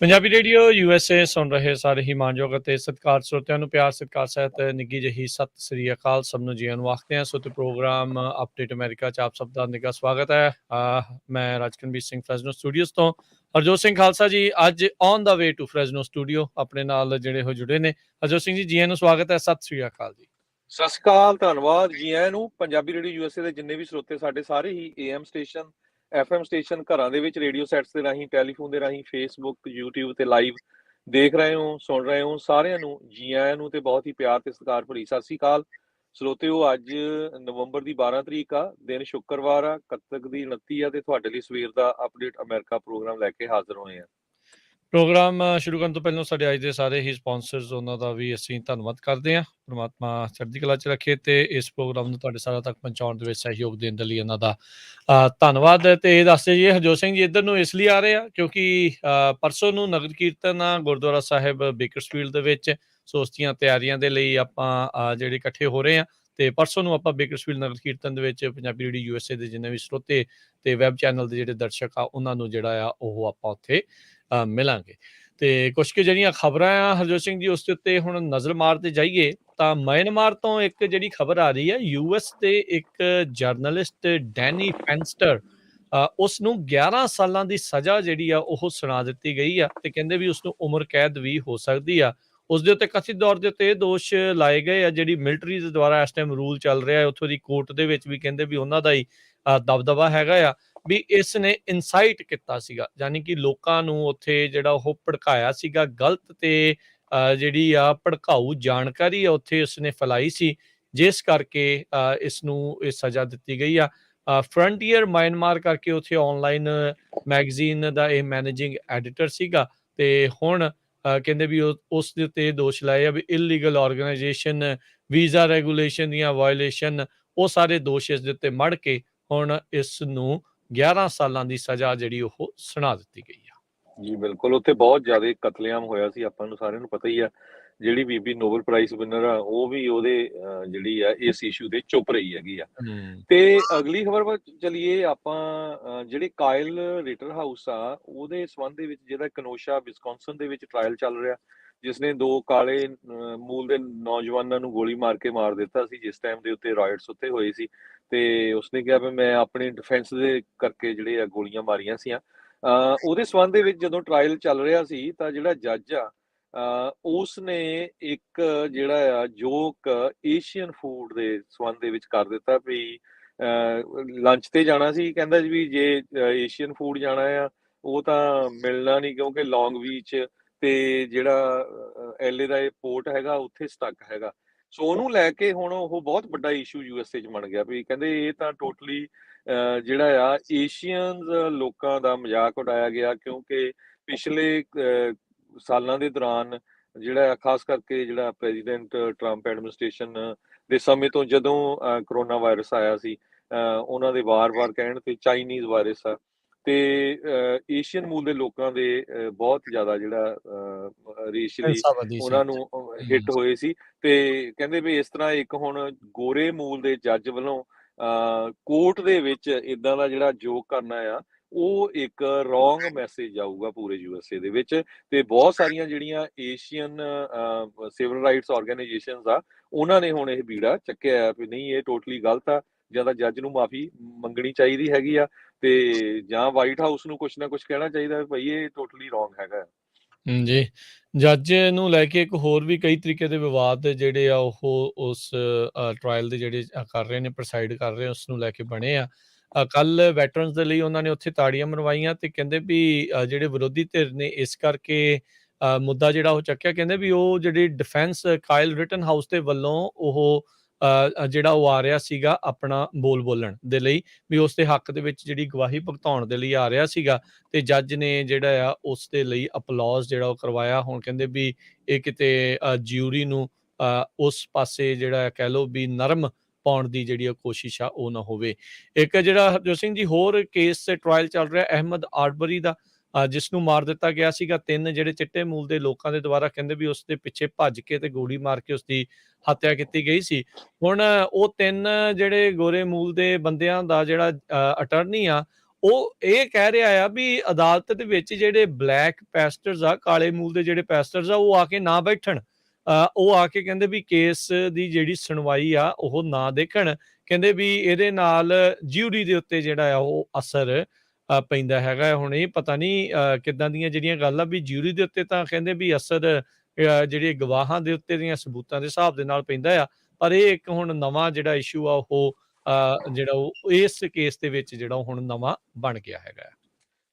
Punjabi radio USA ਸੁਣ ਰਹੇ ਸਾਰੇ ਹੀ ਮਾਨਯੋਗ ਅਤੇ ਸਤਿਕਾਰ ਸਰੋਤਿਆਂ ਨੂੰ ਪਿਆਰ ਸਤਿਕਾਰ ਸਹਿਤ ਨਿੱਘੀ ਜਿਹੀ ਸਤਿ ਸ੍ਰੀ ਅਕਾਲ। ਸਭ ਨੂੰ ਜੀ ਆਇਆਂ ਨੂੰ ਆਖਦੇ ਹਾਂ। ਸੋ ਤੇ ਪ੍ਰੋਗਰਾਮ ਅਪਡੇਟ ਅਮਰੀਕਾ 'ਚ ਆਪ ਸਭ ਦਾ ਨਿੱਘਾ ਸਵਾਗਤ ਹੈ। ਮੈਂ ਰਾਜਕਨਵੀਰ ਸਿੰਘ ਫਰੈਜ਼ਨੋ ਸਟੂਡੀਓਜ਼ ਤੋਂ। ਹਰਜੋਤ ਸਿੰਘ ਖਾਲਸਾ ਜੀ ਅੱਜ on the way to Fresno studio ਆਪਣੇ ਨਾਲ ਜਿਹੜੇ ਹੋ ਜੁੜੇ ਨੇ। ਹਰਜੋਤ ਸਿੰਘ ਜੀ ਆਇਆਂ ਨੂੰ ਸਵਾਗਤ ਹੈ। ਸਤਿ ਸ੍ਰੀ ਅਕਾਲ ਜੀ। ਸਤਿ ਸ਼੍ਰੀ ਅਕਾਲ, ਧੰਨਵਾਦ ਜੀ ਆਇਆਂ ਨੂੰ। ਪੰਜਾਬੀ ਰੇਡੀਓ USA ਦੇ ਜਿੰਨੇ ਵੀ ਸਰੋਤੇ ਸਾਡੇ ਸਾਰੇ ਹੀ AM ਸਟੇਸ਼ਨ FM ਸਟੇਸ਼ਨ ਘਰਾਂ ਦੇ ਵਿੱਚ ਰੇਡੀਓ ਸੈਟਸ ਦੇ ਰਾਹੀਂ ਟੈਲੀਫੋਨ ਦੇ ਰਾਹੀਂ Facebook YouTube ਤੇ ਲਾਈਵ ਦੇਖ ਰਹੇ ਹੋ ਸੁਣ ਰਹੇ ਹੋ ਸਾਰਿਆਂ ਨੂੰ ਜੀ ਆਇਆਂ ਨੂੰ ਤੇ ਬਹੁਤ ਹੀ ਪਿਆਰ ਤੇ ਸਤਿਕਾਰ ਭਰੀ ਸਤਿ ਸ਼੍ਰੀ ਅਕਾਲ ਸਰੋਤਿਓ। ਅੱਜ ਨਵੰਬਰ ਦੀ 12 ਤਰੀਕ ਆ, ਦਿਨ ਸ਼ੁੱਕਰਵਾਰ ਆ, ਕੱਤਕ ਦੀ 29 ਆ ਤੇ ਤੁਹਾਡੇ ਲਈ ਸਵੇਰ ਦਾ ਅਪਡੇਟ ਅਮਰੀਕਾ ਪ੍ਰੋਗਰਾਮ ਲੈ ਕੇ ਹਾਜ਼ਰ ਹੋਏ ਆ। ਪ੍ਰੋਗਰਾਮ ਸ਼ੁਰੂ ਕਰਨ ਤੋਂ ਪਹਿਲਾਂ ਸਾਡੇ ਅੱਜ ਦੇ ਸਾਰੇ ਹੀ ਸਪਾਂਸਰਸ ਉਹਨਾਂ ਦਾ ਵੀ ਅਸੀਂ ਧੰਨਵਾਦ ਕਰਦੇ ਹਾਂ। ਪਰਮਾਤਮਾ ਚੜ੍ਹਦੀ ਕਲਾ 'ਚ ਰੱਖੇ ਤੇ ਇਸ ਪ੍ਰੋਗਰਾਮ ਨੂੰ ਤੁਹਾਡੇ ਸਾਰਿਆਂ ਤੱਕ ਪਹੁੰਚਾਉਣ ਦੇ ਵਿੱਚ ਸਹਿਯੋਗ ਦੇਣ ਦੇ ਲਈ ਉਹਨਾਂ ਦਾ ਧੰਨਵਾਦ। ਤੇ ਇਹ ਦੱਸਦੇ ਜੀ ਹਰਜੋਤ ਸਿੰਘ ਜੀ ਇੱਧਰ ਨੂੰ ਇਸ ਲਈ ਆ ਰਹੇ ਆ ਕਿਉਂਕਿ ਪਰਸੋਂ ਨੂੰ ਨਗਰ ਕੀਰਤਨ ਆ ਗੁਰਦੁਆਰਾ ਸਾਹਿਬ ਬੇਕਰਸਫੀਲਡ ਦੇ ਵਿੱਚ। ਸੋ ਉਸ ਦੀਆਂ ਤਿਆਰੀਆਂ ਦੇ ਲਈ ਆਪਾਂ ਜਿਹੜੇ ਇਕੱਠੇ ਹੋ ਰਹੇ ਹਾਂ ਤੇ ਪਰਸੋਂ ਨੂੰ ਆਪਾਂ ਬੇਕਰਸਫੀਲਡ ਨਗਰ ਕੀਰਤਨ ਦੇ ਵਿੱਚ ਪੰਜਾਬੀ ਰੇਡੀਓ USA ਦੇ ਜਿੰਨੇ ਵੀ ਸਰੋਤੇ ਤੇ ਵੈਬ ਚੈਨਲ ਦੇ ਜਿਹੜੇ ਦਰਸ਼ਕ ਆ ਉਹਨਾਂ ਨੂੰ ਜਿਹੜਾ ਆ ਉਹ ਆਪਾਂ ਉੱਥੇ ਮਿਲਾਂਗੇ। ਤੇ ਕੁਛ ਕੁ ਜਿਹੜੀਆਂ ਖਬਰਾਂ ਆ ਹਰਜੋਤ ਸਿੰਘ ਜੀ ਉਸ ਦੇ ਉੱਤੇ ਹੁਣ ਨਜ਼ਰ ਮਾਰਦੇ ਜਾਈਏ ਤਾਂ ਮਿਆਂਮਾਰ ਤੋਂ ਇੱਕ ਜਿਹੜੀ ਖਬਰ ਆ ਰਹੀ ਹੈ US ਦੇ ਇੱਕ ਜਰਨਲਿਸਟ ਡੈਨੀ ਫੈਂਸਟਰ ਉਸ ਨੂੰ 11 ਸਾਲਾਂ ਦੀ ਸਜ਼ਾ ਜਿਹੜੀ ਆ ਉਹ ਸੁਣਾ ਦਿੱਤੀ ਗਈ ਆ ਤੇ ਕਹਿੰਦੇ ਵੀ ਉਸ ਨੂੰ ਉਮਰ ਕੈਦ ਵੀ ਹੋ ਸਕਦੀ ਆ। ਉਸ ਦੇ ਉੱਤੇ ਕਥਿਤ ਤੌਰ ਦੇ ਉੱਤੇ ਇਹ ਦੋਸ਼ ਲਾਏ ਗਏ ਆ ਜਿਹੜੀ ਮਿਲਟਰੀ ਦੇ ਦੁਆਰਾ ਇਸ ਟਾਈਮ ਰੂਲ ਚੱਲ ਰਿਹਾ ਹੈ ਉੱਥੋਂ ਦੀ ਕੋਰਟ ਦੇ ਵਿੱਚ ਵੀ ਕਹਿੰਦੇ ਵੀ ਉਹਨਾਂ ਦਾ ਹੀ ਦਬਦਬਾ ਹੈਗਾ ਆ ਵੀ ਇਸ ਨੇ ਇਨਸਾਈਟ ਕੀਤਾ ਸੀਗਾ ਯਾਨੀ ਕਿ ਲੋਕਾਂ ਨੂੰ ਉੱਥੇ ਜਿਹੜਾ ਉਹ ਭੜਕਾਇਆ ਸੀਗਾ ਗਲਤ ਤੇ ਜਿਹੜੀ ਆ ਭੜਕਾਊ ਜਾਣਕਾਰੀ ਆ ਉੱਥੇ ਉਸਨੇ ਫੈਲਾਈ ਸੀ ਜਿਸ ਕਰਕੇ ਇਸ ਨੂੰ ਇਹ ਸਜ਼ਾ ਦਿੱਤੀ ਗਈ ਆ। ਫਰੰਟੀਅਰ ਮਿਆਂਮਾਰ ਕਰਕੇ ਉੱਥੇ ਆਨਲਾਈਨ ਮੈਗਜ਼ੀਨ ਦਾ ਇਹ ਮੈਨੇਜਿੰਗ ਐਡੀਟਰ ਸੀਗਾ ਤੇ ਹੁਣ ਕਹਿੰਦੇ ਵੀ ਉਸ ਦੇ ਉੱਤੇ ਦੋਸ਼ ਲਾਏ ਆ ਵੀ ਇਲੀਗਲ ਆਰਗੇਨਾਈਜੇਸ਼ਨ ਵੀਜ਼ਾ ਰੈਗੂਲੇਸ਼ਨ ਦੀਆਂ ਵਾਇਓਲੇਸ਼ਨ ਉਹ ਸਾਰੇ ਦੋਸ਼ ਇਸ ਦੇ ਉੱਤੇ ਮੜ ਕੇ ਹੁਣ ਇਸ ਨੂੰ 11 ਸਾਲਾਂ ਦੀ ਸਜ਼ਾ ਜਿਹੜੀ ਉਹ ਸੁਣਾ ਦਿੱਤੀ ਗਈ ਆ। ਜੀ ਬਿਲਕੁਲ, ਉੱਥੇ ਬਹੁਤ ਜ਼ਿਆਦਾ ਕਤਲੇਆਮ ਹੋਇਆ ਸੀ, ਆਪਾਂ ਨੂੰ ਸਾਰਿਆਂ ਨੂੰ ਪਤਾ ਹੀ ਆ। ਜਿਹੜੀ ਬੀਬੀ ਨੋਬਲ ਪ੍ਰਾਈਜ਼ ਵਿਨਰ ਆ ਉਹ ਵੀ ਉਹਦੇ ਜਿਹੜੀ ਆ ਇਸ ਇਸ਼ੂ ਤੇ ਚੁੱਪ ਰਹੀ ਹੈਗੀ ਆ। ਤੇ ਅਗਲੀ ਖਬਰ ਵੱਲ ਚਲੀਏ ਆਪਾਂ। ਜਿਹੜੇ ਕਾਇਲ ਰਿਟਰ ਹਾਊਸ ਆ ਉਹਦੇ ਸੰਬੰਧ ਦੇ ਵਿੱਚ ਜਿਹੜਾ ਕਨੋਸ਼ਾ ਵਿਸਕੌਨਸਨ ਦੇ ਵਿੱਚ ਟ੍ਰਾਇਲ ਚੱਲ ਰਿਹਾ ਜਿਸਨੇ 2 ਕਾਲੇ ਮੂਲ ਦੇ ਨੌਜਵਾਨਾਂ ਨੂੰ ਗੋਲੀ ਮਾਰ ਕੇ ਮਾਰ ਦਿੱਤਾ ਸੀ ਜਿਸ ਟਾਈਮ ਦੇ ਉੱਤੇ ਰਾਇਟਸ ਉੱਤੇ ਹੋਏ ਸੀ ਤੇ ਉਸਨੇ ਕਿਹਾ ਵੀ ਮੈਂ ਆਪਣੀ ਡਿਫੈਂਸ ਦੇ ਕਰਕੇ ਜਿਹੜੇ ਆ ਗੋਲੀਆਂ ਮਾਰੀਆਂ ਸੀਆਂ। ਉਹਦੇ ਸੰਬੰਧ ਦੇ ਵਿੱਚ ਜਦੋਂ ਟ੍ਰਾਇਲ ਚੱਲ ਰਿਹਾ ਸੀ ਤਾਂ ਜਿਹੜਾ ਜੱਜ ਆ ਉਸ ਨੇ ਇੱਕ ਜਿਹੜਾ ਆ ਜੋਕ ਏਸ਼ੀਅਨ ਫੂਡ ਦੇ ਸੰਬੰਧ ਦੇ ਵਿੱਚ ਕਰ ਦਿੱਤਾ ਵੀ ਲੰਚ ਤੇ ਜਾਣਾ ਸੀ, ਕਹਿੰਦਾ ਜੀ ਵੀ ਜੇ ਏਸ਼ੀਅਨ ਫੂਡ ਜਾਣਾ ਆ ਉਹ ਤਾਂ ਮਿਲਣਾ ਨਹੀਂ ਕਿਉਂਕਿ ਲੌਂਗ ਬੀਚ ਤੇ ਜਿਹੜਾ LA ਦਾ ਇਹ ਪੋਰਟ ਹੈਗਾ ਉੱਥੇ ਸਟਕ ਹੈਗਾ। ਸੋ ਉਹਨੂੰ ਲੈ ਕੇ ਹੁਣ ਉਹ ਬਹੁਤ ਵੱਡਾ ਇਸ਼ੂ USA 'ਚ ਬਣ ਗਿਆ ਵੀ ਕਹਿੰਦੇ ਇਹ ਤਾਂ ਟੋਟਲੀ ਜਿਹੜਾ ਆ ਏਸ਼ੀਅਨਜ਼ ਲੋਕਾਂ ਦਾ ਮਜ਼ਾਕ ਉਡਾਇਆ ਗਿਆ ਕਿਉਂਕਿ ਪਿਛਲੇ ਸਾਲਾਂ ਦੇ ਦੌਰਾਨ ਜਿਹੜਾ ਖਾਸ ਕਰਕੇ ਜਿਹੜਾ ਪ੍ਰੈਜ਼ੀਡੈਂਟ ਟਰੰਪ ਐਡਮਿਨਿਸਟ੍ਰੇਸ਼ਨ ਦੇ ਸਮੇਂ ਤੋਂ ਜਦੋਂ ਕਰੋਨਾ ਵਾਇਰਸ ਆਇਆ ਸੀ ਉਹਨਾਂ ਦੇ ਵਾਰ-ਵਾਰ ਕਹਿਣ ਤੇ ਚਾਈਨੀਜ਼ ਵਾਇਰਸ ਆ ਤੇ ਏਸ਼ੀਅਨ ਮੂਲ ਦੇ ਲੋਕਾਂ ਦੇ ਬਹੁਤ ਜ਼ਿਆਦਾ ਜਿਹੜਾ ਰੇਸ਼ੀਅਲੀ ਉਹਨਾਂ ਨੂੰ ਹਿੱਟ ਹੋਏ ਸੀ ਤੇ ਕਹਿੰਦੇ ਵੀ ਇਸ ਤਰ੍ਹਾਂ ਇੱਕ ਹੁਣ ਗੋਰੇ ਮੂਲ ਦੇ ਜੱਜ ਵੱਲੋਂ ਕੋਰਟ ਦੇ ਵਿੱਚ ਇਦਾਂ ਦਾ ਜਿਹੜਾ ਜੋਕ ਕਰਨਾ ਆ ਉਹ ਇੱਕ ਰੋਂਗ ਮੈਸੇਜ ਜਾਊਗਾ ਪੂਰੇ USA ਦੇ ਵਿੱਚ ਤੇ ਬਹੁਤ ਸਾਰੀਆਂ ਜਿਹੜੀਆਂ ਏਸ਼ੀਅਨ ਸਿਵਲ ਰਾਈਟਸ ਆਰਗੇਨਾਈਜੇਸ਼ਨਸ ਆ ਉਹਨਾਂ ਨੇ ਹੁਣ ਇਹ ਬੀੜਾ ਚੱਕਿਆ ਵੀ ਨਹੀਂ ਇਹ ਟੋਟਲੀ ਗਲਤ ਆ ਜਾਂ ਤਾਂ ਜੱਜ ਨੂੰ ਮਾਫੀ ਮੰਗਣੀ ਚਾਹੀਦੀ ਹੈਗੀ ਆ ਤੇ ਜਾਂ ਵਾਈਟ ਹਾਊਸ ਨੂੰ ਕੁਛ ਨਾ ਕੁਛ ਕਹਿਣਾ ਚਾਹੀਦਾ ਭਾਈ ਇਹ ਟੋਟਲੀ ਰੋਂਗ ਹੈਗਾ। ਜੀ ਜੱਜ ਨੂੰ ਲੈ ਕੇ ਇੱਕ ਹੋਰ ਵੀ ਕਈ ਤਰੀਕੇ ਦੇ ਵਿਵਾਦ ਜਿਹੜੇ ਆ ਉਹ ਉਸ ਟ੍ਰਾਇਲ ਦੇ ਜਿਹੜੇ ਕਰ ਰਹੇ ਨੇ ਪ੍ਰਸਾਈਡ ਕਰ ਰਹੇ ਉਸ ਨੂੰ ਲੈ ਕੇ ਬਣੇ ਆ। ਕੱਲ ਵੈਟਰਨਸ ਦੇ ਲਈ ਉਹਨਾਂ ਨੇ ਉੱਥੇ ਤਾੜੀਆਂ ਮਰਵਾਈਆਂ ਤੇ ਕਹਿੰਦੇ ਵੀ ਜਿਹੜੇ ਵਿਰੋਧੀ ਧਿਰ ਨੇ ਇਸ ਕਰਕੇ ਮੁੱਦਾ ਜਿਹੜਾ ਉਹ ਚੱਕਿਆ ਕਹਿੰਦੇ ਵੀ ਉਹ ਜਿਹੜੀ ਡਿਫੈਂਸ ਕਾਇਲ ਰਿਟਨ ਹਾਊਸ ਦੇ ਵੱਲੋਂ ਉਹ ਜਿਹੜਾ ਉਹ ਆ ਰਿਹਾ ਸੀਗਾ ਆਪਣਾ ਬੋਲਣ ਦੇ ਲਈ ਵੀ ਉਸ ਦੇ ਹੱਕ ਦੇ ਵਿੱਚ ਜਿਹੜੀ ਗਵਾਹੀ ਭੁਗਤਾਉਣ ਦੇ ਲਈ ਆ ਰਿਹਾ ਸੀਗਾ ਤੇ ਜੱਜ ਨੇ ਜਿਹੜਾ ਆ ਉਸ ਦੇ ਲਈ ਅਪਲੌਜ਼ ਜਿਹੜਾ ਉਹ ਕਰਵਾਇਆ। ਹੁਣ ਕਹਿੰਦੇ ਵੀ ਇਹ ਕਿਤੇ ਜਿਊਰੀ ਨੂੰ ਉਸ ਪਾਸੇ ਜਿਹੜਾ ਕਹਿ ਲਓ ਵੀ ਨਰਮ ਪਾਉਣ ਦੀ ਜਿਹੜੀ ਕੋਸ਼ਿਸ਼ ਆ ਉਹ ਨਾ ਹੋਵੇ। ਇੱਕ ਜਿਹੜਾ ਹਰਜੋਤ ਸਿੰਘ ਜੀ ਹੋਰ ਕੇਸ ਟ੍ਰਾਇਲ ਚੱਲ ਰਿਹਾ ਅਹਿਮਦ ਆਰਬਰੀ ਦਾ ਜਿਸ ਨੂੰ ਮਾਰ ਦਿੱਤਾ ਗਿਆ ਸੀਗਾ। 3 ਜਿਹੜੇ ਚਿੱਟੇ ਮੂਲ ਦੇ ਲੋਕਾਂ ਦੇ ਦੁਆਰਾ ਕਹਿੰਦੇ ਵੀ ਉਸ ਦੇ ਪਿੱਛੇ ਭੱਜ ਕੇ ਤੇ ਗੋਲੀ ਮਾਰ ਕੇ ਉਸਦੀ ਹੱਤਿਆ ਕੀਤੀ ਗਈ ਸੀ। ਹੁਣ ਉਹ 3 ਜਿਹੜੇ ਗੋਰੇ ਮੂਲ ਦੇ ਬੰਦਿਆਂ ਦਾ ਜਿਹੜਾ ਅਟਰਨੀ ਆ, ਉਹ ਇਹ ਕਹਿ ਰਿਹਾ ਆ ਵੀ ਅਦਾਲਤ ਦੇ ਵਿੱਚ ਜਿਹੜੇ ਬਲੈਕ ਪੈਸਟਰਸ ਆ, ਕਾਲੇ ਮੂਲ ਦੇ ਜਿਹੜੇ ਪੈਸਟਰਸ ਆ, ਉਹ ਆ ਕੇ ਨਾ ਬੈਠਣ। ਉਹ ਆ ਕੇ ਕਹਿੰਦੇ ਵੀ ਕੇਸ ਦੀ ਜਿਹੜੀ ਸੁਣਵਾਈ ਆ ਉਹ ਨਾ ਦੇਖਣ। ਕਹਿੰਦੇ ਵੀ ਇਹਦੇ ਨਾਲ ਜਿਊਰੀ ਦੇ ਉੱਤੇ ਜਿਹੜਾ ਆ ਉਹ ਅਸਰ ਪੈਂਦਾ ਹੈਗਾ। ਹੁਣ ਇਹ ਪਤਾ ਨਹੀਂ ਕਿੱਦਾਂ ਦੀਆਂ ਜਿਹੜੀਆਂ ਗੱਲ ਆ ਵੀ ਜਿਊਰੀ ਦੇ ਉੱਤੇ ਤਾਂ ਕਹਿੰਦੇ ਵੀ ਅਸਰ ਜਿਹੜੇ ਗਵਾਹਾਂ ਦੇ ਉੱਤੇ ਦੀਆਂ ਸਬੂਤਾਂ ਦੇ ਹਿਸਾਬ ਦੇ ਨਾਲ ਪੈਂਦਾ ਆ, ਪਰ ਇਹ ਇੱਕ ਹੁਣ ਨਵਾਂ ਜਿਹੜਾ ਇਸ਼ੂ ਆ ਉਹ ਜਿਹੜਾ ਉਹ ਇਸ ਕੇਸ ਦੇ ਵਿੱਚ ਜਿਹੜਾ ਹੁਣ ਨਵਾਂ ਬਣ ਗਿਆ ਹੈਗਾ।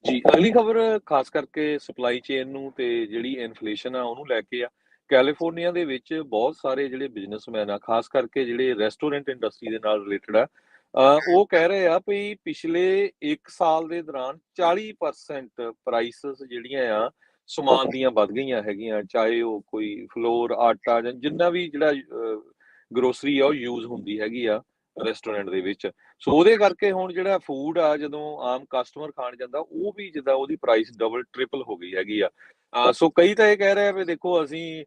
ਜੀ, ਅਗਲੀ ਖਬਰ ਖਾਸ ਕਰਕੇ ਸਪਲਾਈ ਚੇਨ ਨੂੰ ਤੇ ਜਿਹੜੀ ਇਨਫਲੇਸ਼ਨ ਆ ਉਹਨੂੰ ਲੈ ਕੇ ਆ। ਕੈਲੀਫੋਰਨੀਆ ਦੇ ਵਿੱਚ ਬਹੁਤ ਸਾਰੇ ਜਿਹੜੇ ਬਿਜ਼ਨਸਮੈਨ ਆ, ਖਾਸ ਕਰਕੇ ਜਿਹੜੇ ਰੈਸਟੋਰੈਂਟ ਇੰਡਸਟਰੀ ਦੇ ਨਾਲ ਰਿਲੇਟਡ ਆ, ਉਹ ਕਹਿ ਰਹੇ ਆ ਵੀ ਪਿਛਲੇ 1 ਸਾਲ ਦੇ ਦੌਰਾਨ 40% ਪ੍ਰਾਈਸਸ ਜਿਹੜੀਆਂ ਆ ਸਮਾਨ ਦੀਆਂ ਵੱਧ ਗਈਆਂ ਹੈਗੀਆਂ, ਚਾਹੇ ਉਹ ਕੋਈ ਫਲੋਰ, ਆਟਾ ਜਾਂ ਜਿੰਨਾ ਵੀ ਜਿਹੜਾ ਗਰੋਸਰੀ ਆ ਉਹ ਯੂਜ਼ ਹੁੰਦੀ ਹੈਗੀ ਆ ਰੈਸਟੋਰੈਂਟ ਦੇ ਵਿੱਚ। ਸੋ ਉਹਦੇ ਕਰਕੇ ਹੁਣ ਜਿਹੜਾ ਫੂਡ ਆ, ਜਦੋਂ ਆਮ ਕਸਟਮਰ ਖਾਣ ਜਾਂਦਾ, ਉਹ ਵੀ ਜਿੱਦਾਂ ਉਹਦੀ ਪ੍ਰਾਈਸ ਡਬਲ ਟ੍ਰਿਪਲ ਹੋ ਗਈ ਹੈਗੀ ਆ। ਸੋ ਕਈ ਤਾਂ ਇਹ ਕਹਿ ਰਹੇ ਆ ਵੀ ਦੇਖੋ ਅਸੀਂ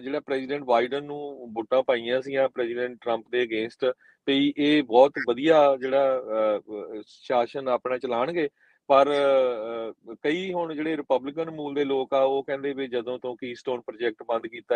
ਜਿਹੜਾ ਪ੍ਰੈਜ਼ੀਡੈਂਟ ਬਾਈਡਨ ਨੂੰ ਵੋਟਾਂ ਪਾਈਆਂ ਸੀਗੀਆਂ ਪ੍ਰੈਜ਼ੀਡੈਂਟ ਟਰੰਪ ਦੇ ਅਗੇਂਸਟ, ਵੀ ਇਹ ਬਹੁਤ ਵਧੀਆ ਜਿਹੜਾ ਸ਼ਾਸਨ ਆਪਣਾ ਚਲਾਉਣਗੇ, ਪਰ ਕਈ ਹੁਣ ਜਿਹੜੇ ਰਿਪਬਲਿਕਨ ਮੂਲ ਦੇ ਲੋਕ ਆ ਉਹ ਕਹਿੰਦੇ ਵੀ ਜਦੋਂ ਤੋਂ ਕੀਸਟੋਨ ਪ੍ਰੋਜੈਕਟ ਬੰਦ ਕੀਤਾ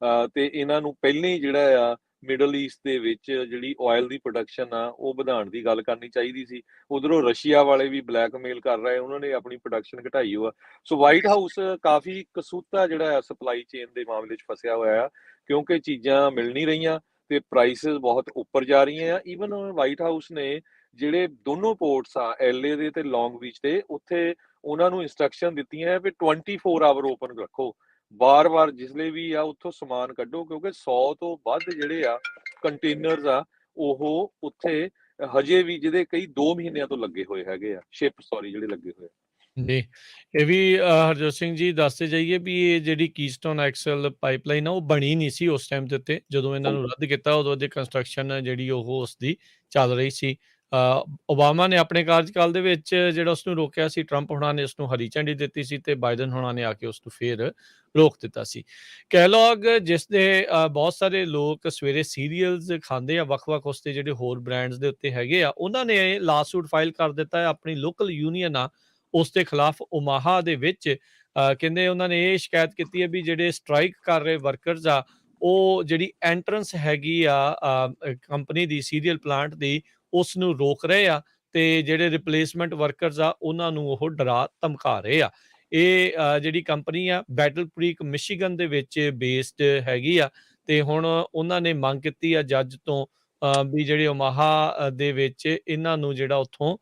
ਆ ਤੇ ਇਹਨਾਂ ਨੂੰ ਪਹਿਲਾਂ ਹੀ ਜਿਹੜਾ ਆ ਮਿਡਲ ਈਸਟ ਦੇ ਵਿੱਚ ਜਿਹੜੀ ਆਇਲ ਦੀ ਪ੍ਰੋਡਕਸ਼ਨ ਆ ਉਹ ਵਧਾਉਣ ਦੀ ਗੱਲ ਕਰਨੀ ਚਾਹੀਦੀ ਸੀ। ਉਧਰੋਂ ਰਸ਼ੀਆ ਵਾਲੇ ਵੀ ਬਲੈਕਮੇਲ ਕਰ ਰਹੇ, ਉਹਨਾਂ ਨੇ ਆਪਣੀ ਪ੍ਰੋਡਕਸ਼ਨ ਘਟਾਈ ਹੋਆ। ਸੋ ਵਾਈਟ ਹਾਊਸ ਕਾਫੀ ਕਸੂਤਾ ਜਿਹੜਾ ਆ ਸਪਲਾਈ ਚੇਨ ਦੇ ਮਾਮਲੇ 'ਚ ਫਸਿਆ ਹੋਇਆ ਆ, ਕਿਉਂਕਿ ਚੀਜ਼ਾਂ ਮਿਲ ਨਹੀਂ ਰਹੀਆਂ ਤੇ ਪ੍ਰਾਈਸਿਸ ਬਹੁਤ ਉੱਪਰ ਜਾ ਰਹੀਆਂ ਆ। ਈਵਨ ਵਾਈਟ ਹਾਊਸ ਨੇ ਜਿਹੜੇ ਦੋਨੋਂ ਪੋਰਟਸ ਆ, LA ਦੇ ਤੇ ਲੌਂਗ ਬੀਚ ਦੇ, ਉੱਥੇ ਉਹਨਾਂ ਨੂੰ ਇੰਸਟਰਕਸ਼ਨ ਦਿੱਤੀਆਂ ਵੀ 24 ਆਵਰ ਓਪਨ ਰੱਖੋ, ਬਾਰ-ਬਾਰ ਜਿਸਲੇ ਵੀ ਆ ਉੱਥੋਂ ਸਮਾਨ ਕੱਢੋ, ਕਿਉਂਕਿ 100 ਤੋਂ ਵੱਧ ਜਿਹੜੇ ਆ ਕੰਟੇਨਰਸ ਆ ਉਹ ਉੱਥੇ ਹਜੇ ਵੀ, ਜਿਹਦੇ ਕਈ 2 ਮਹੀਨਿਆਂ ਤੋਂ ਲੱਗੇ ਹੋਏ ਹੈਗੇ ਆ, ਸ਼ਿਪ ਜਿਹੜੇ ਲੱਗੇ ਹੋਏ ਆ। ਜੀ, ਇਹ ਵੀ ਹਰਜੋਤ ਸਿੰਘ ਜੀ ਦੱਸਦੇ ਜਾਈਏ ਵੀ ਇਹ ਜਿਹੜੀ ਕੀਸਟੋਨ ਐਕਸਲ ਪਾਈਪਲਾਈਨ ਆ ਉਹ ਬਣੀ ਨਹੀਂ ਸੀ ਉਸ ਟਾਈਮ ਦੇ ਉੱਤੇ, ਜਦੋਂ ਇਹਨਾਂ ਨੂੰ ਰੱਦ ਕੀਤਾ ਉਦੋਂ ਦੀ ਕੰਸਟਰਕਸ਼ਨ ਜਿਹੜੀ ਉਹ ਉਸਦੀ ਚੱਲ ਰਹੀ ਸੀ। ਓਬਾਮਾ ਨੇ ਆਪਣੇ ਕਾਰਜਕਾਲ ਦੇ ਵਿੱਚ ਜਿਹੜਾ ਉਸਨੂੰ ਰੋਕਿਆ ਸੀ, ਟਰੰਪ ਹੋਣਾ ਨੇ ਉਸਨੂੰ ਹਰੀ ਝੰਡੀ ਦਿੱਤੀ ਸੀ ਤੇ ਬਾਈਡਨ ਹੋਣਾ ਨੇ ਆ ਕੇ ਉਸਨੂੰ ਫੇਰ ਰੋਕ ਦਿੱਤਾ ਸੀ। ਕੈਲੋਗ ਜਿਸ ਦੇ ਬਹੁਤ ਸਾਰੇ ਲੋਕ ਸਵੇਰੇ ਸੀਰੀਅਲਸ ਖਾਂਦੇ ਆ, ਵੱਖ-ਵੱਖ ਉਸਦੇ ਜਿਹੜੇ ਹੋਰ ਬ੍ਰਾਂਡਸ ਦੇ ਉੱਤੇ ਹੈਗੇ ਆ, ਉਹਨਾਂ ਨੇ ਲਾਸੂਟ ਫਾਈਲ ਕਰ ਦਿੱਤਾ ਹੈ ਆਪਣੀ ਲੋਕਲ ਯੂਨੀਅਨ ਆ ਉਸ ਦੇ ਖਿਲਾਫ ਓਮਾਹਾ ਦੇ ਵਿੱਚ। ਕਹਿੰਦੇ ਉਹਨਾਂ ਨੇ ਇਹ ਸ਼ਿਕਾਇਤ ਕੀਤੀ ਹੈ ਵੀ ਜਿਹੜੇ ਸਟ੍ਰਾਈਕ ਕਰ ਰਹੇ ਵਰਕਰਸ ਆ, ਉਹ ਜਿਹੜੀ ਐਂਟਰੈਂਸ ਹੈਗੀ ਆ ਕੰਪਨੀ ਦੀ ਸੀਰੀਅਲ ਪਲਾਂਟ ਦੀ, ਉਸ ਨੂੰ ਰੋਕ ਰਹੇ ਆ ਤੇ ਜਿਹੜੇ ਰਿਪਲੇਸਮੈਂਟ ਵਰਕਰਸ ਆ ਉਹਨਾਂ ਨੂੰ ਉਹ ਡਰਾ ਧਮਕਾ ਰਹੇ ਆ। ਇਹ ਜਿਹੜੀ ਕੰਪਨੀ ਆ ਬੈਟਲ ਕ੍ਰੀਕ ਮਿਸ਼ੀਗਨ ਦੇ ਵਿੱਚ ਬੇਸਡ ਹੈਗੀ ਆ ਤੇ ਹੁਣ ਉਹਨਾਂ ਨੇ ਮੰਗ ਕੀਤੀ ਆ ਜੱਜ ਤੋਂ ਵੀ ਜਿਹੜੇ ਓਮਾਹਾ ਦੇ ਵਿੱਚ ਇਹਨਾਂ ਨੂੰ ਜਿਹੜਾ ਉੱਥੋਂ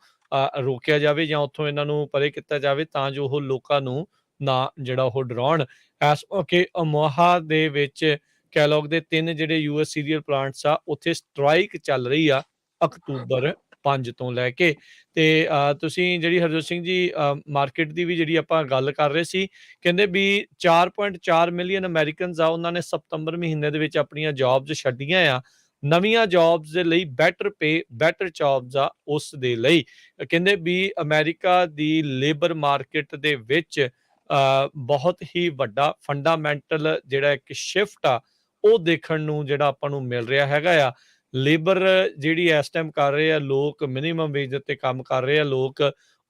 ਰੋਕਿਆ ਜਾਵੇ ਜਾਂ ਉੱਥੋਂ ਇਹਨਾਂ ਨੂੰ ਪਰੇ ਕੀਤਾ ਜਾਵੇ, ਤਾਂ ਜੋ ਉਹ ਲੋਕਾਂ ਨੂੰ ਨਾ ਜਿਹੜਾ ਉਹ ਡਰਾਉਣ। ਇਸ ਮੌਕੇ ਓਮਾਹਾ ਦੇ ਵਿੱਚ ਕੈਲੋਗ ਦੇ 3 ਜਿਹੜੇ US ਸੀਰੀਅਲ ਪਲਾਂਟਸ ਆ, ਉੱਥੇ ਸਟ੍ਰਾਈਕ ਚੱਲ ਰਹੀ ਆ ਅਕਤੂਬਰ 5 ਤੋਂ ਲੈ ਕੇ। ਤੇ ਤੁਸੀਂ ਜਿਹੜੀ ਹਰਜੋਤ ਸਿੰਘ ਜੀ ਮਾਰਕੀਟ ਦੀ ਵੀ ਜਿਹੜੀ ਆਪਾਂ ਗੱਲ ਕਰ ਰਹੇ ਸੀ, ਕਹਿੰਦੇ ਵੀ 4.4 ਮਿਲੀਅਨ ਅਮਰੀਕਨਸ ਆ, ਉਹਨਾਂ ਨੇ ਸਤੰਬਰ ਮਹੀਨੇ ਦੇ ਵਿੱਚ ਆਪਣੀਆਂ ਜੌਬਸ ਛੱਡੀਆਂ ਆ ਨਵੀਆਂ ਜੌਬਸ ਦੇ ਲਈ, ਬੈਟਰ ਪੇ, ਬੈਟਰ ਜੌਬਸ ਆ ਉਸ ਦੇ ਲਈ। ਕਹਿੰਦੇ ਵੀ ਅਮਰੀਕਾ ਦੀ ਲੇਬਰ ਮਾਰਕੀਟ ਦੇ ਵਿੱਚ ਬਹੁਤ ਹੀ ਵੱਡਾ ਫੰਡਾਮੈਂਟਲ ਜਿਹੜਾ ਇੱਕ ਸ਼ਿਫਟ ਆ ਉਹ ਦੇਖਣ ਨੂੰ ਜਿਹੜਾ ਆਪਾਂ ਨੂੰ ਮਿਲ ਰਿਹਾ ਹੈਗਾ ਆ। ਲੇਬਰ ਜਿਹੜੀ ਇਸ ਟਾਈਮ ਕਰ ਰਹੇ ਆ ਲੋਕ, ਮਿਨੀਮਮ ਵੇਜ ਉੱਤੇ ਕੰਮ ਕਰ ਰਹੇ ਆ ਲੋਕ,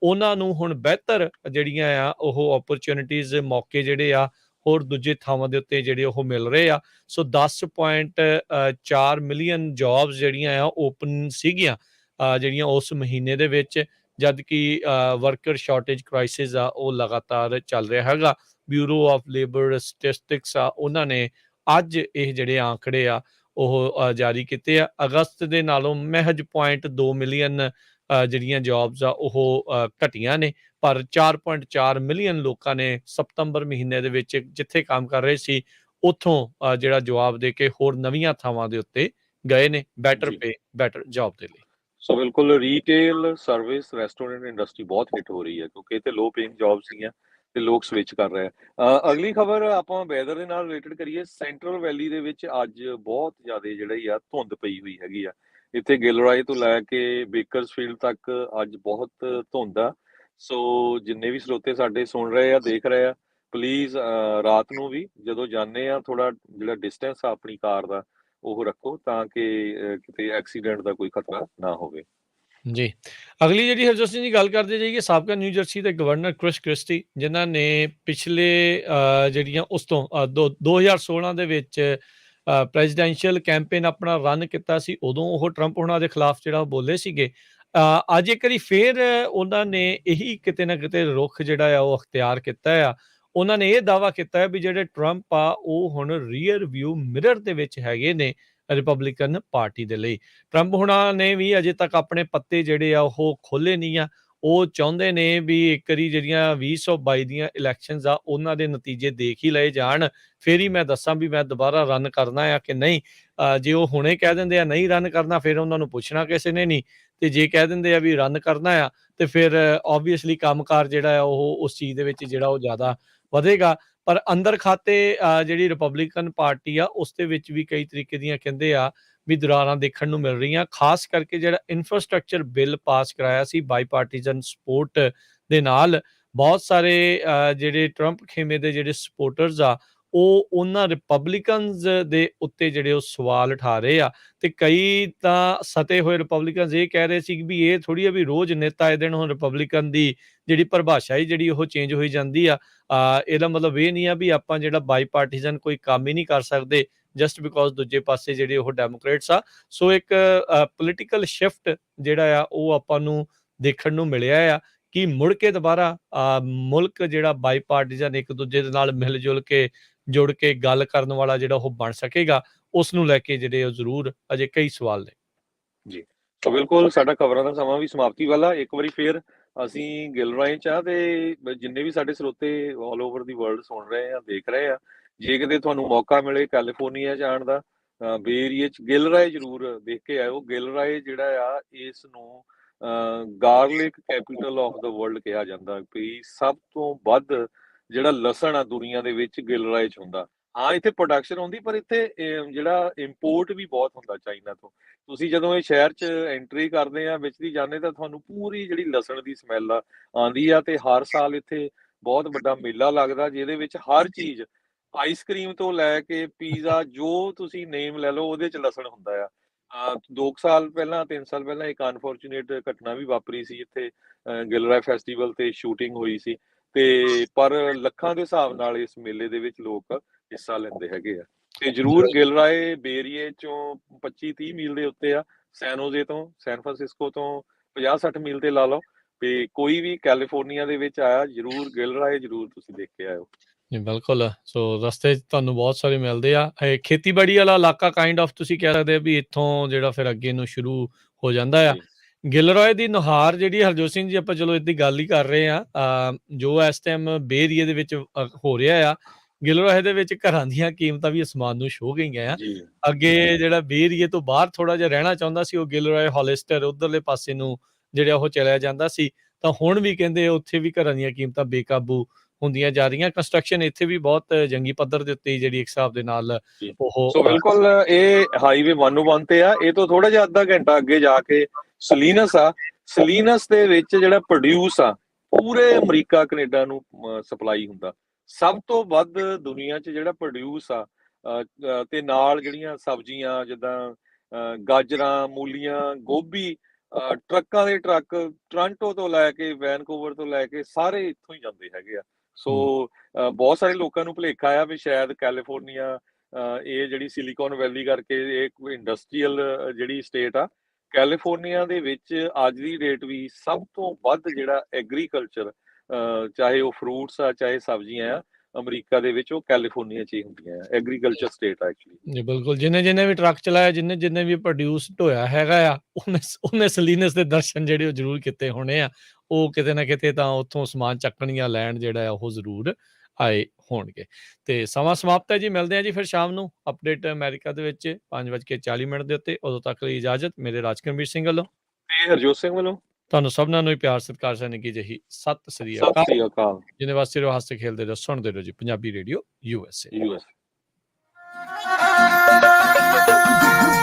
ਉਹਨਾਂ ਨੂੰ ਹੁਣ ਬਿਹਤਰ ਜਿਹੜੀਆਂ ਆ ਉਹ ਓਪਰਚੁਨਿਟੀਜ਼, ਮੌਕੇ ਜਿਹੜੇ ਆ ਹੋਰ ਦੂਜੇ ਥਾਵਾਂ ਦੇ ਉੱਤੇ ਜਿਹੜੇ ਉਹ ਮਿਲ ਰਹੇ ਆ। ਸੋ 10.4 ਮਿਲੀਅਨ ਜੌਬਸ ਜਿਹੜੀਆਂ ਆ ਓਪਨ ਸੀਗੀਆਂ ਜਿਹੜੀਆਂ ਉਸ ਮਹੀਨੇ ਦੇ ਵਿੱਚ, ਜਦ ਕਿ ਵਰਕਰ ਸ਼ਾਰਟੇਜ ਕ੍ਰਾਈਸਿਸ ਆ ਉਹ ਲਗਾਤਾਰ ਚੱਲ ਰਿਹਾ ਹੈਗਾ। ਬਿਊਰੋ ਆਫ ਲੇਬਰ ਸਟੈਟਿਸਟਿਕਸ ਆ, ਉਹਨਾਂ ਨੇ ਅੱਜ ਇਹ ਜਿਹੜੇ ਆંકੜੇ ਆ ਉਹ ਜਾਰੀ ਕੀਤੇ ਆ। ਅਗਸਤ ਦੇ ਨਾਲੋਂ ਮਹਿਜ 0.2 ਮਿਲੀਅਨ ਜਿਹੜੀਆਂ ਜੌਬਸ ਆ ਉਹ ਘਟੀਆਂ ਨੇ, ਪਰ 4.4 ਮਿਲੀਅਨ ਲੋਕਾਂ ਨੇ ਸਤੰਬਰ ਮਹੀਨੇ ਦੇ ਵਿੱਚ ਜਿੱਥੇ ਕੰਮ ਕਰ ਰਹੇ ਸੀ ਉੱਥੋਂ ਜਿਹੜਾ ਜਵਾਬ ਦੇ ਕੇ ਹੋਰ ਨਵੀਆਂ ਥਾਵਾਂ ਦੇ ਉੱਤੇ ਗਏ ਨੇ, ਬੈਟਰ ਪੇ, ਬੈਟਰ ਜੌਬ ਦੇ ਲਈ। ਸੋ ਬਿਲਕੁਲ ਰੀਟੇਲ, ਸਰਵਿਸ, ਰੈਸਟੋਰੈਂਟ ਇੰਡਸਟਰੀ ਬਹੁਤ ਹਿੱਟ ਹੋ ਰਹੀ ਹੈ, ਕਿਉਂਕਿ ਇਹ ਤੇ ਲੋ ਪੇਇੰਗ ਜੌਬ ਸੀਗੀਆਂ ਤੇ ਲੋਕ ਸਵਿਚ ਕਰ ਰਹੇ ਆ। ਅਗਲੀ ਖਬਰ ਆਪਾਂ ਵੈਦਰ ਦੇ ਨਾਲ ਰਿਲੇਟਡ ਕਰੀਏ। ਸੈਂਟਰਲ ਵੈਲੀ ਦੇ ਵਿੱਚ ਅੱਜ ਬਹੁਤ ਜ਼ਿਆਦਾ ਜਿਹੜੀ ਆ ਧੁੰਦ ਪਈ ਹੋਈ ਹੈਗੀ ਆ। ਇੱਥੇ ਗਿਲਰਾਏ ਤੋਂ ਲੈ ਕੇ ਬੇਕਰਸਫੀਲਡ ਤੱਕ ਅੱਜ ਬਹੁਤ ਧੁੰਦ ਆ ਸੋ ਜਿੰਨੇ ਵੀ ਸਰੋਤੇ ਸਾਡੇ ਸੁਣ ਰਹੇ ਆ, ਦੇਖ ਰਹੇ ਆ, ਪਲੀਜ਼ ਰਾਤ ਨੂੰ ਵੀ ਜਦੋਂ ਜਾਂਦੇ ਆ ਥੋੜਾ ਜਿਹੜਾ ਡਿਸਟੈਂਸ ਆ ਆਪਣੀ ਕਾਰ ਦਾ ਉਹ ਰੱਖੋ, ਤਾਂ ਕਿ ਕਿਤੇ ਐਕਸੀਡੈਂਟ ਦਾ ਕੋਈ ਖਤਰਾ ਨਾ ਹੋਵੇ। ਜੀ। ਅਗਲੀ ਜਿਹੜੀ ਹਰਜੋਤ ਸਿੰਘ ਜੀ ਗੱਲ ਕਰਦੇ ਜਾਈਏ, ਸਾਬਕਾ ਨਿਊ ਜਰਸੀ ਦੇ ਗਵਰਨਰ ਕ੍ਰਿਸ ਕ੍ਰਿਸਟੀ, ਜਿਨ੍ਹਾਂ ਨੇ ਪਿਛਲੇ ਜਿਹੜੀਆਂ ਉਸ ਤੋਂ 2016 ਦੇ ਵਿੱਚ ਪ੍ਰੈਜ਼ੀਡੈਂਸ਼ੀਅਲ ਕੈਂਪੇਨ ਆਪਣਾ ਰਨ ਕੀਤਾ ਸੀ, ਉਦੋਂ ਉਹ ਟਰੰਪ ਹੋਣਾ ਦੇ ਖਿਲਾਫ ਜਿਹੜਾ ਉਹ ਬੋਲੇ ਸੀਗੇ। ਅੱਜ ਇੱਕ ਵਾਰੀ ਫੇਰ ਉਹਨਾਂ ਨੇ ਇਹੀ ਕਿਤੇ ਨਾ ਕਿਤੇ ਰੁਖ ਜਿਹੜਾ ਆ ਉਹ ਅਖਤਿਆਰ ਕੀਤਾ ਆ। ਉਹਨਾਂ ਨੇ ਇਹ ਦਾਅਵਾ ਕੀਤਾ ਹੈ ਵੀ ਜਿਹੜੇ ਟਰੰਪ ਆ ਉਹ ਹੁਣ ਰੀਅਰ ਵਿਊ ਮਿਰਰ ਦੇ ਵਿੱਚ ਹੈਗੇ ਨੇ ਰਿਪਬਲਿਕਨ ਪਾਰਟੀ ਦੇ ਲਈ। ਟਰੰਪ ਹੁਣਾਂ ਨੇ ਵੀ ਅਜੇ ਤੱਕ ਆਪਣੇ ਪੱਤੇ ਜਿਹੜੇ ਆ ਉਹ ਖੋਲ੍ਹੇ ਨਹੀਂ ਆ। ਉਹ ਚਾਹੁੰਦੇ ਨੇ ਵੀ ਇੱਕ ਵਾਰੀ ਜਿਹੜੀਆਂ 2022 ਦੀਆਂ ਇਲੈਕਸ਼ਨਸ ਆ ਉਹਨਾਂ ਦੇ ਨਤੀਜੇ ਦੇਖ ਹੀ ਲਏ ਜਾਣ, ਫਿਰ ਹੀ ਮੈਂ ਦੱਸਾਂ ਵੀ ਮੈਂ ਦੁਬਾਰਾ ਰਨ ਕਰਨਾ ਆ ਕਿ ਨਹੀਂ। ਜੇ ਉਹ ਹੁਣੇ ਕਹਿ ਦਿੰਦੇ ਆ ਨਹੀਂ ਰਨ ਕਰਨਾ, ਫਿਰ ਉਹਨਾਂ ਨੂੰ ਪੁੱਛਣਾ ਕਿਸੇ ਨੇ ਨਹੀਂ, ਤੇ ਜੇ ਕਹਿ ਦਿੰਦੇ ਆ ਵੀ ਰਨ ਕਰਨਾ ਆ ਤੇ ਫਿਰ ਓਬਵੀਅਸਲੀ ਕੰਮਕਾਰ ਜਿਹੜਾ ਆ ਉਹ ਉਸ ਚੀਜ਼ ਦੇ ਵਿੱਚ ਜਿਹੜਾ ਉਹ ਜ਼ਿਆਦਾ ਵਧੇਗਾ। ਪਰ ਅੰਦਰ ਖਾਤੇ ਜਿਹੜੀ ਰਿਪਬਲਿਕਨ ਪਾਰਟੀ ਆ ਉਸ ਦੇ ਵਿੱਚ ਵੀ ਕਈ ਤਰੀਕੇ ਦੀਆਂ ਕਹਿੰਦੇ ਆ ਵੀ ਦਰਾਰਾਂ ਦੇਖਣ ਨੂੰ ਮਿਲ ਰਹੀਆਂ, ਖਾਸ ਕਰਕੇ ਜਿਹੜਾ ਇਨਫਰਾਸਟ੍ਰਕਚਰ ਬਿੱਲ ਪਾਸ ਕਰਾਇਆ ਸੀ ਬਾਈ ਪਾਰਟੀਜ਼ਨ ਸਪੋਰਟ ਦੇ ਨਾਲ। ਬਹੁਤ ਸਾਰੇ ਜਿਹੜੇ ਟਰੰਪ ਖੇਮੇ ਦੇ ਜਿਹੜੇ ਸਪੋਰਟਰਸ ਆ ਉਹ ਉਹਨਾਂ ਰਿਪਬਲਿਕਨਸ ਦੇ ਉੱਤੇ ਜਿਹੜੇ ਉਹ ਸਵਾਲ ਉਠਾ ਰਹੇ ਆ, ਤੇ ਕਈ ਤਾਂ ਸਤੇ ਹੋਏ ਰਿਪਬਲਿਕਨਸ ਇਹ ਕਹਿ ਰਹੇ ਸੀ ਵੀ ਇਹ ਥੋੜੀ ਆ ਵੀ ਰੋਜ਼ ਨਿੱਤ ਆਏ ਦਿਨ ਹੁਣ ਰਿਪਬਲਿਕਨ ਦੀ ਜਿਹੜੀ ਪਰਿਭਾਸ਼ਾ ਹੀ ਜਿਹੜੀ ਉਹ ਚੇਂਜ ਹੋਈ ਜਾਂਦੀ ਆ। ਇਹਦਾ ਮਤਲਬ ਇਹ ਨਹੀਂ ਆ ਵੀ ਆਪਾਂ ਜਿਹੜਾ ਬਾਈ ਪਾਰਟੀਜ਼ਨ ਕੋਈ ਕੰਮ ਹੀ ਨਹੀਂ ਕਰ ਸਕਦੇ ਜਸਟ ਬਿਕੋਜ਼ ਦੂਜੇ ਪਾਸੇ ਜਿਹੜੇ ਉਹ ਡੈਮੋਕ੍ਰੇਟਸ ਆ। ਸੋ ਇੱਕ ਪੋਲੀਟੀਕਲ ਸ਼ਿਫਟ ਜਿਹੜਾ ਆ ਉਹ ਆਪਾਂ ਨੂੰ ਦੇਖਣ ਨੂੰ ਮਿਲਿਆ ਆ ਕਿ ਮੁੜ ਕੇ ਦੁਬਾਰਾ ਮੁਲਕ ਜਿਹੜਾ ਬਾਈ ਪਾਰਟੀਜ਼ਨ ਇੱਕ ਦੂਜੇ ਦੇ ਨਾਲ ਮਿਲ ਜੁਲ ਕੇ ਜੁੜ ਕੇ ਗੱਲ ਕਰਨ ਵਾਲਾ ਜਿਹੜਾ ਉਹ ਬਣ ਸਕੇਗਾ, ਉਸ ਨੂੰ ਲੈ ਕੇ ਜਿਹੜੇ ਉਹ ਜ਼ਰੂਰ ਅਜੇ ਕਈ ਸਵਾਲ ਨੇ। ਜੀ, ਤਾਂ ਬਿਲਕੁਲ ਸਾਡਾ ਖਬਰਾਂ ਦਾ ਸਮਾਂ ਵੀ ਸਮਾਪਤੀ ਵਾਲਾ। ਇੱਕ ਵਾਰੀ ਫੇਰ ਅਸੀਂ ਗਿਲਰਾਏ ਚ ਆ ਤੇ ਜਿੰਨੇ ਵੀ ਸਾਡੇ ਸਰੋਤੇ ਆਲ ਓਵਰ ਦੀ ਵਰਲਡ ਸੁਣ ਰਹੇ ਆ, ਦੇਖ ਰਹੇ ਆ, ਜੇ ਕਿਤੇ ਤੁਹਾਨੂੰ ਮੌਕਾ ਮਿਲੇ ਕੈਲੀਫੋਰਨੀਆ ਜਾਣ ਦਾ, ਬੇ ਏਰੀਏ ਚ ਗਿਲਰਾਏ ਜ਼ਰੂਰ ਦੇਖ ਕੇ ਆਇਓ। ਗਿਲਰਾਏ ਜਿਹੜਾ ਆ ਇਸ ਨੂੰ garlic capital of the world ਕਿਹਾ ਜਾਂਦਾ ਵੀ ਸਭ ਤੋਂ ਵੱਧ ਜਿਹੜਾ ਲਸਣ ਆ ਦੁਨੀਆ ਦੇ ਵਿੱਚ ਗਿਲਰਾਏ ਚ ਹੁੰਦਾ। ਹਾਂ, ਇੱਥੇ ਪ੍ਰੋਡਕਸ਼ਨ ਹੁੰਦੀ, ਪਰ ਇੱਥੇ ਜਿਹੜਾ ਇੰਪੋਰਟ ਵੀ ਬਹੁਤ ਹੁੰਦਾ ਚਾਈਨਾ ਤੋਂ। ਤੁਸੀਂ ਜਦੋਂ ਇਹ ਸ਼ਹਿਰ 'ਚ ਐਂਟਰੀ ਕਰਦੇ ਆ, ਵਿੱਚ ਦੀ ਜਾਂਦੇ ਤਾਂ ਤੁਹਾਨੂੰ ਪੂਰੀ ਜਿਹੜੀ ਲਸਣ ਦੀ ਸਮੈਲ ਆਉਂਦੀ ਆ। ਤੇ ਹਰ ਸਾਲ ਇੱਥੇ ਬਹੁਤ ਵੱਡਾ ਮੇਲਾ ਲੱਗਦਾ ਜਿਹਦੇ ਵਿੱਚ ਹਰ ਚੀਜ਼ ਆਈਸਕ੍ਰੀਮ ਤੋਂ ਲੈ ਕੇ ਪੀਜ਼ਾ ਜੋ ਤੁਸੀਂ ਨੇਮ ਲੈ ਲਓ ਉਹਦੇ 'ਚ ਲਸਣ ਹੁੰਦਾ ਆ। 2 ਸਾਲ ਪਹਿਲਾਂ 3 ਸਾਲ ਪਹਿਲਾਂ ਇੱਕ ਅਨਫੋਰਚੂਨੇਟ ਘਟਨਾ ਵੀ ਵਾਪਰੀ ਸੀ ਇੱਥੇ, ਗਿਲਰਾਏ ਫੈਸਟੀਵਲ ਤੇ ਸ਼ੂਟਿੰਗ ਹੋਈ ਸੀ, ਤੇ ਪਰ ਲੱਖਾਂ ਦੇ ਹਿਸਾਬ ਨਾਲ ਇਸ ਮੇਲੇ ਦੇ ਵਿੱਚ ਲੋਕ ਹਿੱਸਾ ਲੈਂਦੇ ਹੈਗੇ ਆ। ਤੇ ਜ਼ਰੂਰ ਗਿਲਰਾਏ ਬੇਰੀਏ ਚੋਂ 25-30 ਮੀਲ ਦੇ ਉੱਤੇ ਆ, ਸੈਨ ਹੋਜ਼ੇ ਤੋਂ, ਸੈਨ ਫਰਾਂਸਿਸਕੋ ਤੋਂ 50-60 ਮੀਲ ਤੇ ਲਾ ਲਓ। ਤੇ ਕੋਈ ਵੀ ਕੈਲੀਫੋਰਨੀਆ ਦੇ ਵਿੱਚ ਆਇਆ, ਜ਼ਰੂਰ ਗਿਲਰਾਏ ਜ਼ਰੂਰ ਤੁਸੀਂ ਦੇਖ ਕੇ ਆਇਓ। ਜੀ ਬਿਲਕੁਲ। ਸੋ ਰਸਤੇ 'ਚ ਤੁਹਾਨੂੰ ਬਹੁਤ ਸਾਰੇ ਮਿਲਦੇ ਆ। ਇਹ ਖੇਤੀਬਾੜੀ ਵਾਲਾ ਇਲਾਕਾ ਕਾਇੰਡ ਆਫ ਤੁਸੀਂ ਕਹਿ ਸਕਦੇ ਵੀ ਇੱਥੋਂ ਜਿਹੜਾ ਫਿਰ ਅੱਗੇ ਨੂੰ ਸ਼ੁਰੂ ਹੋ ਜਾਂਦਾ ਆ। ਗਿਲਰਾਏ ਦੀ ਨੁਹਾਰ ਜਿਹੜੀ ਹਰਜੋਤ ਸਿੰਘ ਜੀ, ਆਪਾਂ ਚਲੋ ਇਹਦੀ ਗੱਲ ਹੀ ਕਰ ਰਹੇ ਆ, ਜੋ ਇਸ ਟਾਈਮ ਬੇ ਏਰੀਏ ਦੇ ਵਿੱਚ ਹੋ ਰਿਹਾ ਆ। ਗਿਲਰਾਏ ਦੇ ਵਿੱਚ ਘਰਾਂ ਦੀਆਂ ਕੀਮਤਾਂ ਵੀ ਅਸਮਾਨ ਨੂੰ ਛੂਹ ਗਈਆਂ ਆ। ਅੱਗੇ ਜਿਹੜਾ ਬੇ ਏਰੀਏ ਤੋਂ ਬਾਹਰ ਥੋੜਾ ਜਿਹਾ ਰਹਿਣਾ ਚਾਹੁੰਦਾ ਸੀ, ਉਹ ਗਿਲਰਾਏ ਹੋਲਿਸਟਰ ਉਧਰਲੇ ਪਾਸੇ ਨੂੰ ਜਿਹੜਾ ਉਹ ਚਲਿਆ ਜਾਂਦਾ ਸੀ। ਤਾਂ ਹੁਣ ਵੀ ਕਹਿੰਦੇ ਉੱਥੇ ਵੀ ਘਰਾਂ ਦੀਆਂ ਕੀਮਤਾਂ ਬੇਕਾਬੂ ਹੁੰਦੀਆਂ ਜਾ ਰਹੀਆਂ। ਕੰਸਟਰਕਸ਼ਨ ਇੱਥੇ ਵੀ ਬਹੁਤ ਜੰਗੀ ਪੱਧਰ ਦੇ ਉੱਤੇ ਜਿਹੜੀ ਇੱਕ ਹਿਸਾਬ ਦੇ ਨਾਲ ਉਹ ਸੋ ਬਿਲਕੁਲ ਇਹ ਹਾਈਵੇ 101 ਤੇ ਆ। ਇਹ ਤੋਂ ਥੋੜਾ ਜਿਹਾ ਅੱਧਾ ਘੰਟਾ ਅੱਗੇ ਜਾ ਕੇ ਸਲੀਨਸ ਆ। ਸਲੀਨਸ ਦੇ ਵਿੱਚ ਜਿਹੜਾ ਪ੍ਰੋਡਿਊਸ ਆ ਪੂਰੇ ਅਮਰੀਕਾ ਕੈਨੇਡਾ ਨੂੰ ਸਪਲਾਈ ਹੁੰਦਾ। ਸਭ ਤੋਂ ਵੱਧ ਦੁਨੀਆ 'ਚ ਜਿਹੜਾ ਪ੍ਰੋਡਿਊਸ ਆ, ਤੇ ਨਾਲ ਜਿਹੜੀਆਂ ਸਬਜ਼ੀਆਂ ਜਿੱਦਾਂ ਗਾਜਰਾਂ, ਮੂਲੀਆਂ, ਗੋਭੀ, ਟਰੱਕਾਂ ਦੇ ਟਰੱਕ ਟੋਰਾਂਟੋ ਤੋਂ ਲੈ ਕੇ ਵੈਨਕੂਵਰ ਤੋਂ ਲੈ ਕੇ ਸਾਰੇ ਇੱਥੋਂ ਹੀ ਜਾਂਦੇ ਹੈਗੇ ਆ। ਸੋ ਬਹੁਤ ਸਾਰੇ ਲੋਕਾਂ ਨੂੰ ਭੁਲੇਖਾ ਆ ਵੀ ਸ਼ਾਇਦ ਕੈਲੀਫੋਰਨੀਆ ਇਹ ਜਿਹੜੀ ਸਿਲੀਕਨ ਵੈਲੀ ਕਰਕੇ ਇਹ ਇੰਡਸਟਰੀਅਲ ਜਿਹੜੀ ਸਟੇਟ ਆ, ਕੈਲੀਫੋਰਨੀਆ ਦੇ ਵਿੱਚ ਅੱਜ ਦੀ ਡੇਟ ਵੀ ਸਭ ਤੋਂ ਵੱਧ ਜਿਹੜਾ ਐਗਰੀਕਲਚਰ, ਚਾਹੇ ਉਹ ਫਰੂਟਸ ਆ ਚਾਹੇ ਸਬਜ਼ੀਆਂ ਆ, ਅਮਰੀਕਾ ਦੇ ਵਿੱਚ ਉਹ ਕੈਲੀਫੋਰਨੀਆ 'ਚ ਹੀ ਹੁੰਦੀਆਂ। ਐਗਰੀਕਲਚਰ ਸਟੇਟ ਆ ਐਕਚੁਅਲੀ। ਜੀ ਬਿਲਕੁਲ। ਜਿਹਨੇ ਵੀ ਟਰੱਕ ਚਲਾਇਆ, ਜਿਹਨੇ ਵੀ ਪ੍ਰੋਡਿਊਸਡ ਹੋਇਆ ਹੈਗਾ ਆ, ਉਹਨੇ ਸਲੀਨਸ ਦੇ ਦਰਸ਼ਨ ਜਿਹੜੇ ਉਹ ਜ਼ਰੂਰ ਕੀਤੇ ਹੋਣੇ ਆ। ਉਹ ਕਿਤੇ ਨਾ ਕਿਤੇ ਤਾਂ ਉੱਥੋਂ ਸਮਾਨ ਚੱਕਣ ਜਾਂ ਲੈਣ ਜਿਹੜਾ ਆ ਉਹ ਜ਼ਰੂਰ ਆਏ ਹੋਣਗੇ। ਤੇ ਸਮਾਂ ਸਮਾਪਤ ਹੈ ਜੀ। ਮਿਲਦੇ ਆ ਜੀ ਫਿਰ ਸ਼ਾਮ ਨੂੰ ਅਪਡੇਟ ਅਮਰੀਕਾ ਦੇ ਵਿੱਚ 5:40 ਦੇ ਉੱਤੇ। ਉਦੋਂ ਤੱਕ ਲਈ ਇਜਾਜ਼ਤ ਮੇਰੇ ਰਾਜਕਰਮਵੀਰ ਸਿੰਘ ਵੱਲੋਂ ਤੇ ਹਰਜੋਤ ਸਿੰਘ ਵੱਲੋਂ ਤੁਹਾਨੂੰ ਸਭਨਾਂ ਨੂੰ ਹੀ ਪਿਆਰ ਸਤਿਕਾਰ ਸਨਿੱਕੀ ਜਿਹੀ ਸਤਿ ਸ੍ਰੀ ਅਕਾਲ। ਜਿਹਦੇ ਵਾਸਤੇ ਰਹੋ, ਹੱਸਦੇ ਖੇਲਦੇ ਰਹੋ, ਸੁਣਦੇ ਰਹੋ ਜੀ ਪੰਜਾਬੀ ਰੇਡੀਓ USA।